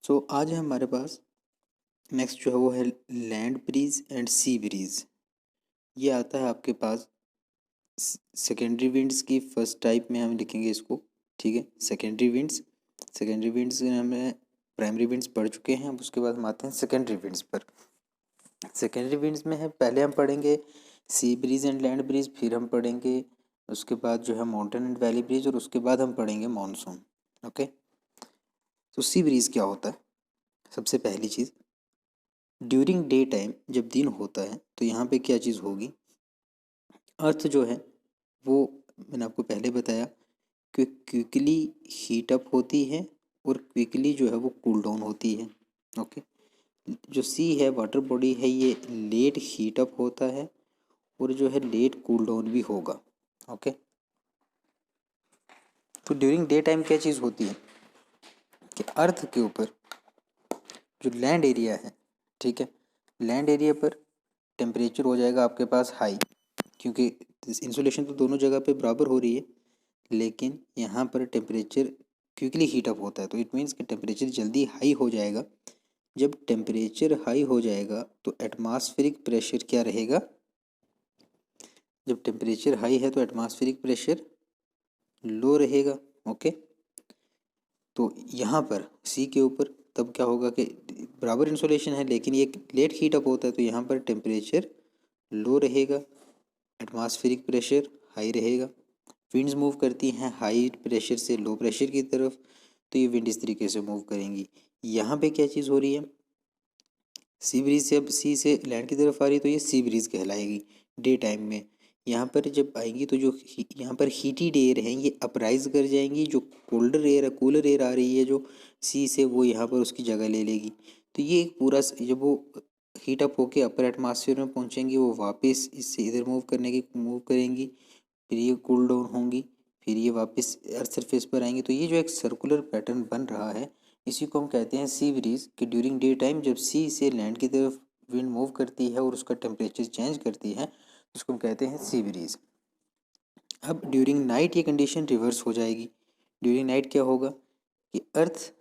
सो आज है हमारे पास नेक्स्ट जो है वो है land breeze and sea bridge. ये आता है आपके पास सेकेंडरी विंड्स की फर्स्ट टाइप में हम लिखेंगे इसको, ठीक है। सेकेंडरी विंड्स हमें प्राइमरी विंड्स पढ़ चुके हैं। अब उसके बाद हम आते हैं सेकेंडरी विंड्स पर। सेकेंडरी विंड्स में है, पहले हम पढ़ेंगे sea breeze and land breeze, फिर हम पढ़ेंगे उसके बाद जो है माउंटेन एंड वैली ब्रीज, और उसके बाद हम पढ़ेंगे मानसून। ओके, तो सी ब्रीज क्या होता है? सबसे पहली चीज़, ड्यूरिंग डे टाइम जब दिन होता है तो यहाँ पे क्या चीज़ होगी, अर्थ जो है वो मैंने आपको पहले बताया कि क्विकली हीट अप होती है और क्विकली जो है वो कूल डाउन होती है। ओके, जो सी है वाटर बॉडी है, ये लेट हीट अप होता है और जो है लेट कूल डाउन भी होगा। ओके, तो ड्यूरिंग डे टाइम क्या चीज़ होती है कि अर्थ के ऊपर जो लैंड एरिया है, ठीक है, लैंड एरिया पर टेम्परेचर हो जाएगा आपके पास हाई, क्योंकि इंसुलेशन तो दोनों जगह पे बराबर हो रही है, लेकिन यहाँ पर टेम्परेचर क्विकली हीट अप होता है, तो इट मीन्स कि टेम्परेचर जल्दी हाई हो जाएगा। जब टेम्परेचर हाई हो जाएगा तो एटमॉस्फेरिक प्रेशर क्या रहेगा? जब टेम्परेचर हाई है तो एटमॉस्फेरिक प्रेशर लो रहेगा। ओके, तो यहाँ पर सी के ऊपर तब क्या होगा कि बराबर इंसुलेशन है लेकिन ये लेट हीट अप होता है, तो यहाँ पर टेम्परेचर लो रहेगा, एटमॉस्फेरिक प्रेशर हाई रहेगा। विंड्स मूव करती हैं हाई प्रेशर से लो प्रेशर की तरफ, तो ये विंड इस तरीके से मूव करेंगी। यहाँ पे क्या चीज़ हो रही है, सी ब्रीज से, अब सी से लैंड की तरफ आ रही है तो ये सी ब्रीज कहलाएगी डे टाइम में। यहाँ पर जब आएंगी तो जो यहाँ पर हीटेड एयर है ये अपराइज कर जाएंगी, जो कोल्डर एयर है, कूलर एयर आ रही है जो सी से, वो यहाँ पर उसकी जगह ले लेगी। तो ये एक पूरा जब वो हीट अप होके अपर एटमॉस्फेयर में पहुँचेंगी, वो वापस इससे इधर मूव करेंगी, फिर ये कूल डाउन होंगी, फिर ये वापस अर्थ सरफेस पर आएंगी। तो ये जो एक सर्कुलर पैटर्न बन रहा है, इसी को हम कहते हैं सी ब्रीज। कि ड्यूरिंग डे टाइम जब सी से लैंड की तरफ विंड मूव करती है और उसका टेम्परेचर चेंज करती है, उसको हम कहते हैं सी ब्रीज। अब ड्यूरिंग नाइट ये कंडीशन रिवर्स हो जाएगी। ड्यूरिंग नाइट क्या होगा कि अर्थ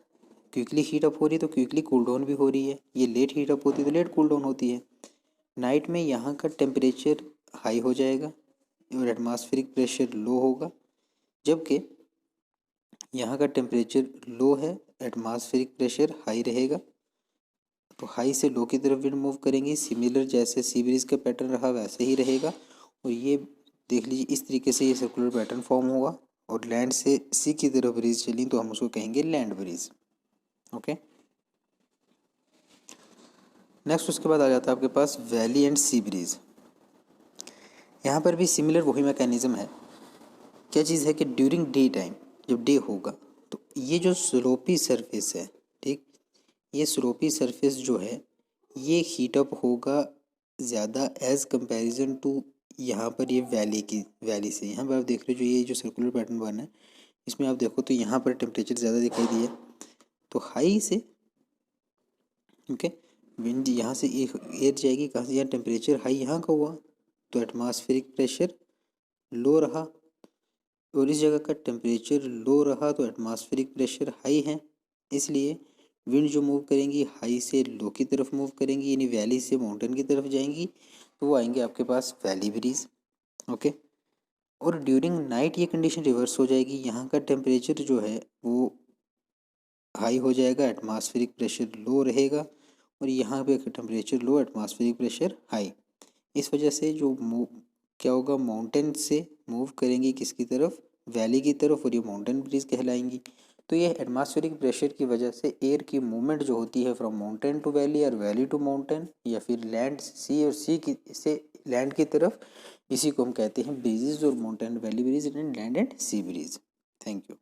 क्विकली हीट अप हो रही है तो क्विकली कूल डाउन भी हो रही है, ये लेट हीट अप होती है तो लेट कूल डाउन होती है। नाइट में यहाँ का टेम्परेचर हाई हो जाएगा और एटमॉस्फेरिक प्रेशर लो होगा, जबकि यहाँ का टेम्परेचर लो है, एटमॉस्फेरिक प्रेशर हाई रहेगा। तो हाई से लो की तरफ विंड मूव करेंगी, सिमिलर जैसे सी ब्रीज का पैटर्न रहा वैसे ही रहेगा। और ये देख लीजिए इस तरीके से ये सर्कुलर पैटर्न फॉर्म होगा, और लैंड से सी की तरफ ब्रीज चली तो हम उसको कहेंगे लैंड ब्रीज। ओके, नेक्स्ट उसके बाद आ जाता है आपके पास वैली एंड सी ब्रीज। यहाँ पर भी सिमिलर वही मैकेनिज्म है। क्या चीज़ है कि ड्यूरिंग डे टाइम जब डे होगा तो ये जो स्लोपी सरफेस है, ठीक, ये स्लोपी सरफेस जो है ये हीट अप होगा ज़्यादा एज कंपैरिजन टू यहाँ पर ये वैली से। यहाँ पर आप देख रहे हो जो ये जो सर्कुलर पैटर्न बना है, इसमें आप देखो तो यहाँ पर टेम्परेचर ज़्यादा दिखाई दिया, तो हाई से ओके विंड यहाँ से एयर जाएगी कहाँ से, यहाँ टेम्परेचर हाई यहाँ का हुआ तो एटमॉस्फेरिक प्रेशर लो रहा, और इस जगह का टेम्परेचर लो रहा तो एटमॉस्फेरिक प्रेशर हाई है, इसलिए विंड जो मूव करेंगी हाई से लो की तरफ मूव करेंगी, यानी वैली से माउंटेन की तरफ जाएंगी, तो वो आएंगे आपके पास वैली ब्रीज। ओके, और ड्यूरिंग नाइट ये कंडीशन रिवर्स हो जाएगी, यहाँ का टेम्परेचर जो है वो हाई हो जाएगा, एटमॉस्फेरिक प्रेशर लो रहेगा, और यहाँ पे temperature low, atmospheric pressure high. इस वजह से जो क्या होगा, माउंटेन से मूव करेंगी किसकी तरफ, वैली की तरफ, और ये माउंटेन ब्रीज कहलाएंगी। तो ये एटमॉस्फेरिक प्रेशर की वजह से एयर की मूवमेंट जो होती है फ्रॉम माउंटेन टू वैली और वैली टू माउंटेन, या फिर लैंड सी और सी की से लैंड की तरफ, इसी को हम कहते हैं ब्रीजेज और mountain valley breeze and land and sea breeze. Thank you.